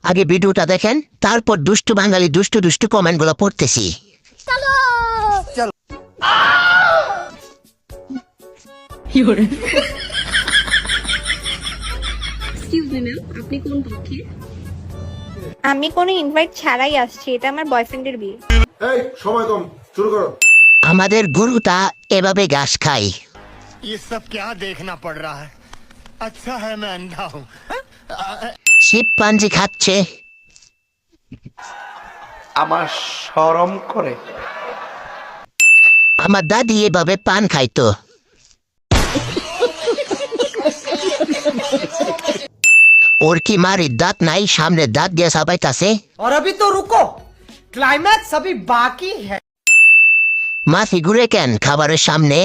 আগে ভিডিওটা দেখেন, তারপর দুষ্টু বাঙালি দুষ্টু দুষ্টু কমেন্টগুলো পড়তেছি। আমি কোনো ইনভাইট ছাড়াই আসছি, এটা আমার বয়ফ্রেন্ডের বিয়ে। এই সময় কম, শুরু করো। আমাদের গরুটা এভাবে ঘাস খায়। ये सब क्या देखना पड़ रहा है? अच्छा है मैं अंधा हूँ। শিবপাঞ্জি খাচ্ছে। আমার শরম করে। আমার দাদি এভাবে পান খাইতো। ওর কি মারির দাঁত নাই, সামনে দাঁত দিয়ে সাবাইতাছে। और अभी तो रुको, क्लाइमैक्स अभी बाकी है। মাথি ঘুরে কেন খাবারের সামনে?